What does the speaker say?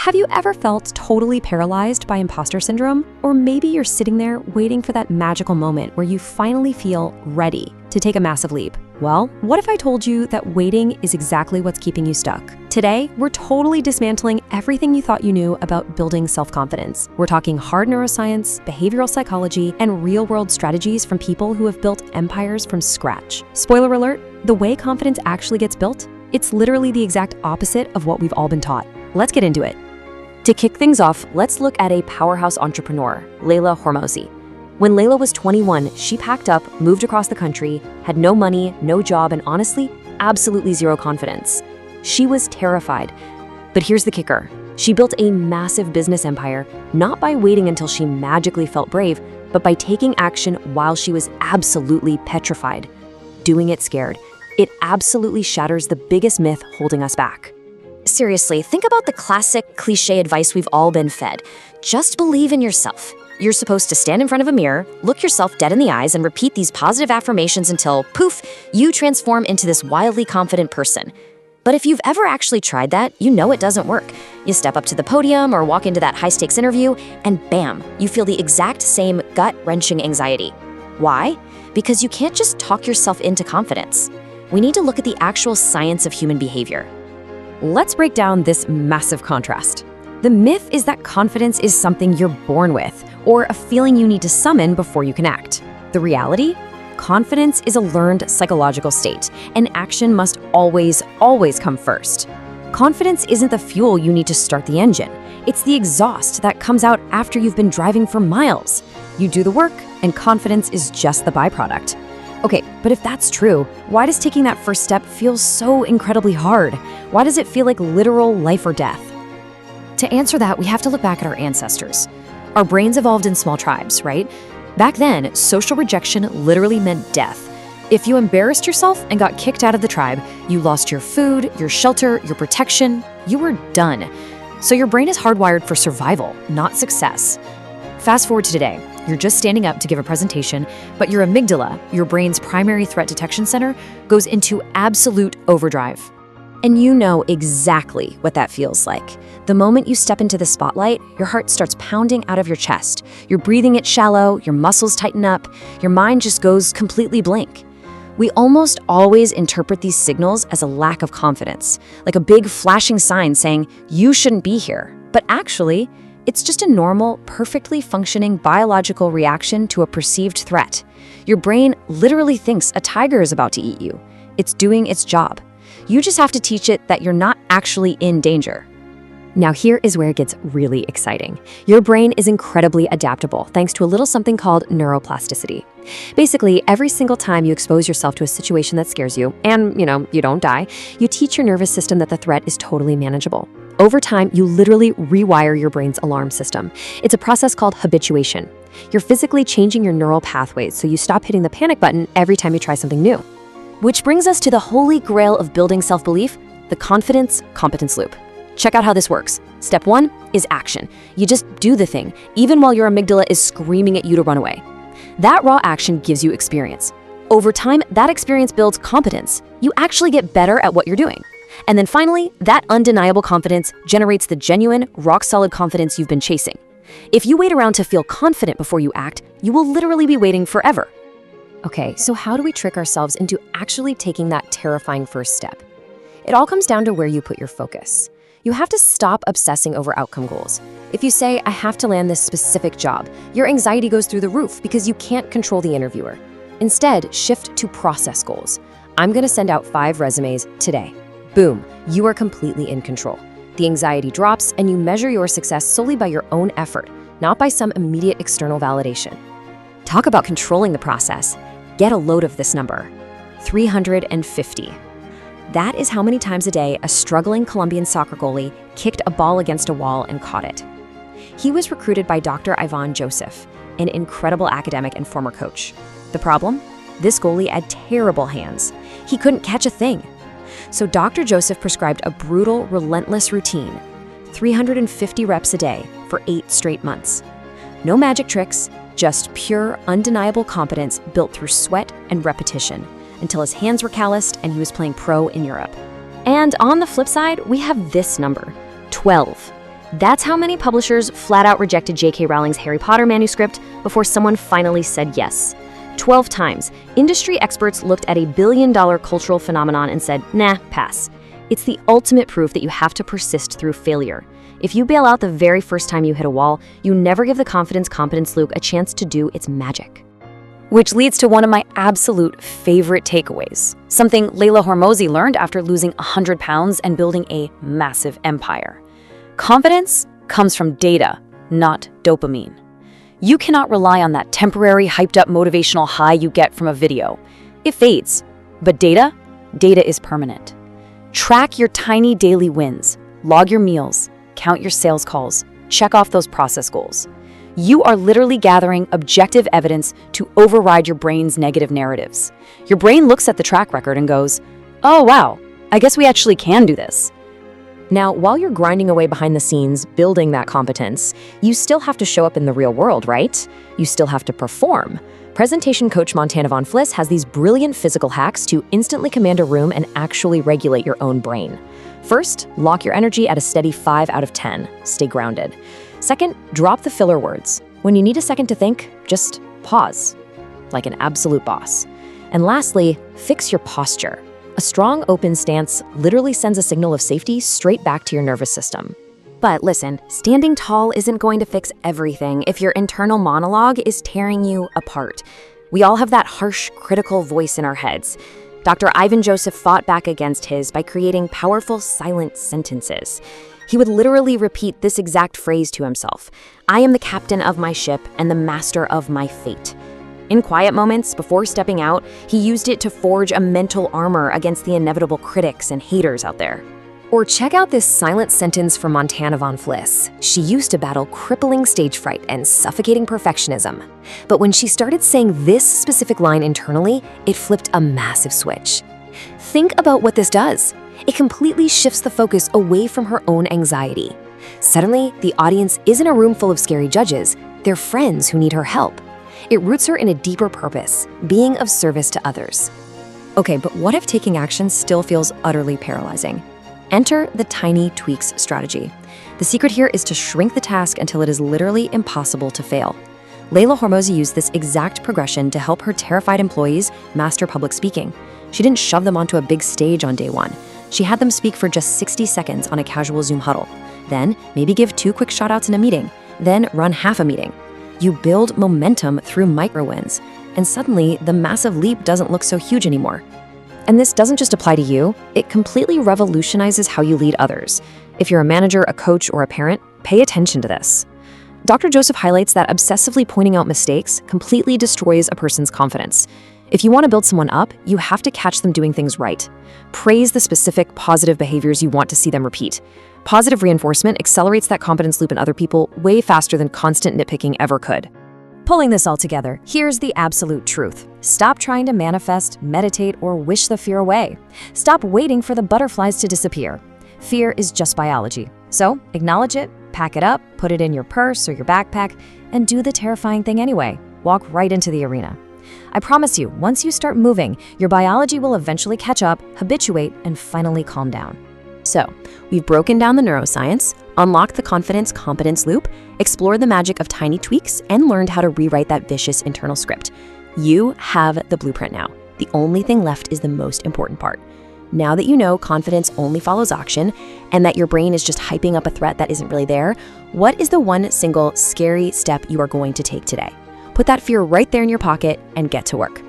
Have you ever felt totally paralyzed by imposter syndrome? Or maybe you're sitting there waiting for that magical moment where you finally feel ready to take a massive leap. Well, what if I told you that waiting is exactly what's keeping you stuck? Today, we're totally dismantling everything you thought you knew about building self-confidence. We're talking hard neuroscience, behavioral psychology, and real-world strategies from people who have built empires from scratch. Spoiler alert, the way confidence actually gets built, it's literally the exact opposite of what we've all been taught. Let's get into it. To kick things off, let's look at a powerhouse entrepreneur, Layla Hormozi. When Layla was 21, she packed up, moved across the country, had no money, no job, and honestly, absolutely zero confidence. She was terrified. But here's the kicker. She built a massive business empire, not by waiting until she magically felt brave, but by taking action while she was absolutely petrified. Doing it scared. It absolutely shatters the biggest myth holding us back. Seriously, think about the classic cliche advice we've all been fed. Just believe in yourself. You're supposed to stand in front of a mirror, look yourself dead in the eyes, and repeat these positive affirmations until, poof, you transform into this wildly confident person. But if you've ever actually tried that, you know it doesn't work. You step up to the podium or walk into that high-stakes interview, and bam, you feel the exact same gut-wrenching anxiety. Why? Because you can't just talk yourself into confidence. We need to look at the actual science of human behavior. Let's break down this massive contrast. The myth is that confidence is something you're born with, or a feeling you need to summon before you can act. The reality? Confidence is a learned psychological state, and action must always come first. Confidence isn't the fuel you need to start the engine. It's the exhaust that comes out after you've been driving for miles. You do the work, and confidence is just the byproduct. Okay, but if that's true, why does taking that first step feel so incredibly hard? Why does it feel like literal life or death? To answer that, we have to look back at our ancestors. Our brains evolved in small tribes, right? Back then, social rejection literally meant death. If you embarrassed yourself and got kicked out of the tribe, you lost your food, your shelter, your protection, you were done. So your brain is hardwired for survival, not success. Fast forward to today. You're just standing up to give a presentation, but your amygdala, your brain's primary threat detection center, goes into absolute overdrive. And you know exactly what that feels like. The moment you step into the spotlight, your heart starts pounding out of your chest. Your breathing gets shallow, your muscles tighten up, your mind just goes completely blank. We almost always interpret these signals as a lack of confidence, like a big flashing sign saying, you shouldn't be here. But actually, it's just a normal, perfectly functioning biological reaction to a perceived threat. Your brain literally thinks a tiger is about to eat you. It's doing its job. You just have to teach it that you're not actually in danger. Now here is where it gets really exciting. Your brain is incredibly adaptable thanks to a little something called neuroplasticity. Basically, every single time you expose yourself to a situation that scares you, and you don't die, you teach your nervous system that the threat is totally manageable. Over time, you literally rewire your brain's alarm system. It's a process called habituation. You're physically changing your neural pathways so you stop hitting the panic button every time you try something new. Which brings us to the holy grail of building self-belief, the confidence-competence loop. Check out how this works. Step 1 is action. You just do the thing, even while your amygdala is screaming at you to run away. That raw action gives you experience. Over time, that experience builds competence. You actually get better at what you're doing. And then finally, that undeniable confidence generates the genuine, rock-solid confidence you've been chasing. If you wait around to feel confident before you act, you will literally be waiting forever. Okay, so how do we trick ourselves into actually taking that terrifying first step? It all comes down to where you put your focus. You have to stop obsessing over outcome goals. If you say, I have to land this specific job, your anxiety goes through the roof because you can't control the interviewer. Instead, shift to process goals. I'm gonna send out 5 resumes today. Boom, you are completely in control. The anxiety drops and you measure your success solely by your own effort, not by some immediate external validation. Talk about controlling the process. Get a load of this number, 350. That is how many times a day a struggling Colombian soccer goalie kicked a ball against a wall and caught it. He was recruited by Dr. Ivan Joseph, an incredible academic and former coach. The problem? This goalie had terrible hands. He couldn't catch a thing. So Dr. Joseph prescribed a brutal, relentless routine, 350 reps a day for 8 straight months. No magic tricks, just pure, undeniable competence built through sweat and repetition, until his hands were calloused and he was playing pro in Europe. And on the flip side, we have this number, 12. That's how many publishers flat out rejected J.K. Rowling's Harry Potter manuscript before someone finally said yes. 12 times, industry experts looked at a billion-dollar cultural phenomenon and said, nah, pass. It's the ultimate proof that you have to persist through failure. If you bail out the very first time you hit a wall, you never give the confidence-competence loop a chance to do its magic. Which leads to one of my absolute favorite takeaways, something Layla Hormozi learned after losing 100 pounds and building a massive empire. Confidence comes from data, not dopamine. You cannot rely on that temporary, hyped-up motivational high you get from a video. It fades. But data is permanent. Track your tiny daily wins, log your meals, count your sales calls, check off those process goals. You are literally gathering objective evidence to override your brain's negative narratives. Your brain looks at the track record and goes, oh wow, I guess we actually can do this. Now, while you're grinding away behind the scenes, building that competence, you still have to show up in the real world, right? You still have to perform. Presentation coach Montana Von Fliss has these brilliant physical hacks to instantly command a room and actually regulate your own brain. First, lock your energy at a steady 5 out of 10. Stay grounded. Second, drop the filler words. When you need a second to think, just pause, like an absolute boss. And lastly, fix your posture. A strong, open stance literally sends a signal of safety straight back to your nervous system. But listen, standing tall isn't going to fix everything if your internal monologue is tearing you apart. We all have that harsh, critical voice in our heads. Dr. Ivan Joseph fought back against his by creating powerful, silent sentences. He would literally repeat this exact phrase to himself: I am the captain of my ship and the master of my fate. In quiet moments, before stepping out, he used it to forge a mental armor against the inevitable critics and haters out there. Or check out this silent sentence from Montana Von Fliss. She used to battle crippling stage fright and suffocating perfectionism. But when she started saying this specific line internally, it flipped a massive switch. Think about what this does. It completely shifts the focus away from her own anxiety. Suddenly, the audience isn't a room full of scary judges, they're friends who need her help. It roots her in a deeper purpose, being of service to others. Okay, but what if taking action still feels utterly paralyzing? Enter the tiny tweaks strategy. The secret here is to shrink the task until it is literally impossible to fail. Layla Hormozi used this exact progression to help her terrified employees master public speaking. She didn't shove them onto a big stage on day one. She had them speak for just 60 seconds on a casual Zoom huddle. Then maybe give 2 quick shout-outs in a meeting. Then run half a meeting. You build momentum through micro wins, and suddenly the massive leap doesn't look so huge anymore. And this doesn't just apply to you, it completely revolutionizes how you lead others. If you're a manager, a coach, or a parent, pay attention to this. Dr. Joseph highlights that obsessively pointing out mistakes completely destroys a person's confidence. If you want to build someone up, you have to catch them doing things right. Praise the specific positive behaviors you want to see them repeat. Positive reinforcement accelerates that confidence loop in other people way faster than constant nitpicking ever could. Pulling this all together, here's the absolute truth. Stop trying to manifest, meditate, or wish the fear away. Stop waiting for the butterflies to disappear. Fear is just biology. So acknowledge it, pack it up, put it in your purse or your backpack, and do the terrifying thing anyway. Walk right into the arena. I promise you, once you start moving, your biology will eventually catch up, habituate, and finally calm down. So, we've broken down the neuroscience, unlocked the confidence-competence loop, explored the magic of tiny tweaks, and learned how to rewrite that vicious internal script. You have the blueprint now. The only thing left is the most important part. Now that you know confidence only follows action, and that your brain is just hyping up a threat that isn't really there, what is the one single scary step you are going to take today? Put that fear right there in your pocket and get to work.